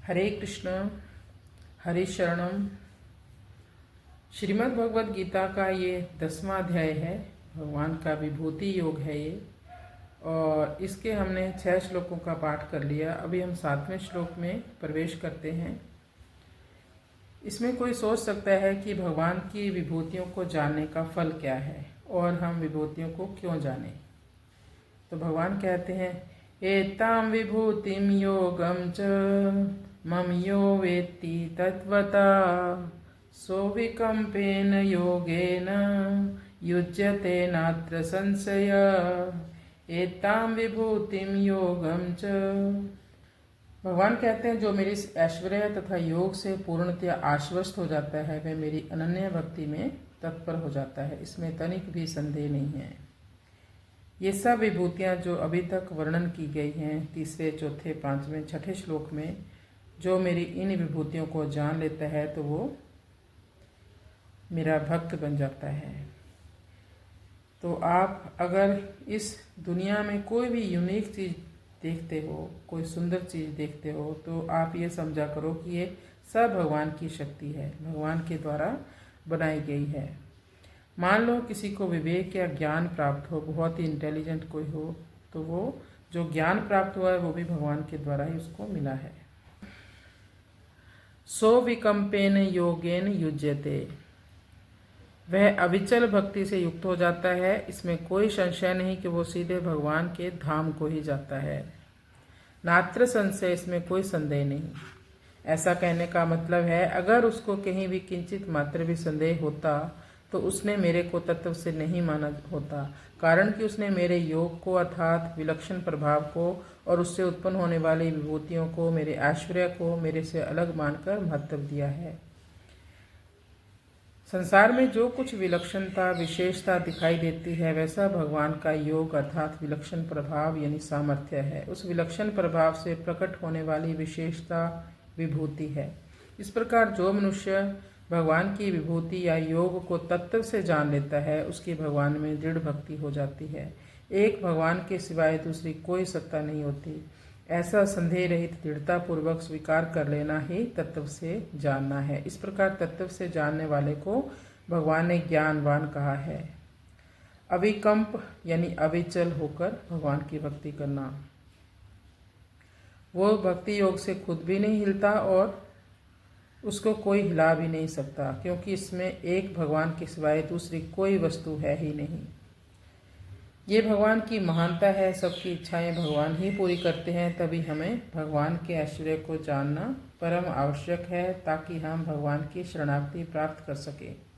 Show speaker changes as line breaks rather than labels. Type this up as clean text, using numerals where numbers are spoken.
हरे कृष्ण हरे शरणम। श्रीमद् भगवद गीता का ये 10वां अध्याय है। भगवान का विभूति योग है ये, और इसके हमने 6 श्लोकों का पाठ कर लिया। अभी हम 7वें श्लोक में प्रवेश करते हैं। इसमें कोई सोच सकता है कि भगवान की विभूतियों को जानने का फल क्या है और हम विभूतियों को क्यों जानें। तो भगवान कहते हैं, एतां विभूतिं योगं च मम यो वेत्ति तत्वता सोविकम्पेन योगेन युज्यते नात्र संशय। एतां विभूतिं योगं च। भगवान कहते हैं, जो मेरी ऐश्वर्य तथा योग से पूर्णतया आश्वस्त हो जाता है वह मेरी अनन्य भक्ति में तत्पर हो जाता है, इसमें तनिक भी संदेह नहीं है। ये सब विभूतियाँ जो अभी तक वर्णन की गई हैं 3, 4, 5, 6 श्लोक में, जो मेरी इन विभूतियों को जान लेता है तो वो मेरा भक्त बन जाता है। तो आप अगर इस दुनिया में कोई भी यूनिक चीज़ देखते हो, कोई सुंदर चीज़ देखते हो, तो आप ये समझा करो कि ये सब भगवान की शक्ति है, भगवान के द्वारा बनाई गई है। मान लो किसी को विवेक या ज्ञान प्राप्त हो, बहुत ही इंटेलिजेंट कोई हो, तो वो जो ज्ञान प्राप्त हुआ है वो भी भगवान के द्वारा ही उसको मिला है। सो विकम्पेन योगेन युज्यते, वह अविचल भक्ति से युक्त हो जाता है। इसमें कोई संशय नहीं कि वो सीधे भगवान के धाम को ही जाता है। नात्र संशय, इसमें कोई संदेह नहीं। ऐसा कहने का मतलब है, अगर उसको कहीं भी किंचित मात्र भी संदेह होता तो उसने मेरे को तत्व से नहीं माना होता, कारण कि उसने मेरे योग को अर्थात विलक्षण प्रभाव को और उससे उत्पन्न होने वाली विभूतियों को, मेरे ऐश्वर्य को मेरे से अलग मानकर महत्व दिया है। संसार में जो कुछ विलक्षणता विशेषता दिखाई देती है वैसा भगवान का योग अर्थात विलक्षण प्रभाव यानी सामर्थ्य है। उस विलक्षण प्रभाव से प्रकट होने वाली विशेषता विभूति है। इस प्रकार जो मनुष्य भगवान की विभूति या योग को तत्व से जान लेता है उसकी भगवान में दृढ़ भक्ति हो जाती है। एक भगवान के सिवाय दूसरी कोई सत्ता नहीं होती, ऐसा संदेह रहित दृढ़ता पूर्वक स्वीकार कर लेना ही तत्व से जानना है। इस प्रकार तत्व से जानने वाले को भगवान ने ज्ञानवान कहा है। अविकम्प यानी अविचल होकर भगवान की भक्ति करना। वो भक्ति योग से खुद भी नहीं हिलता और उसको कोई हिला भी नहीं सकता, क्योंकि इसमें एक भगवान के सिवाय दूसरी कोई वस्तु है ही नहीं। ये भगवान की महानता है। सबकी इच्छाएं भगवान ही पूरी करते हैं, तभी हमें भगवान के ऐश्वर्य को जानना परम आवश्यक है, ताकि हम भगवान की शरणागति प्राप्त कर सकें।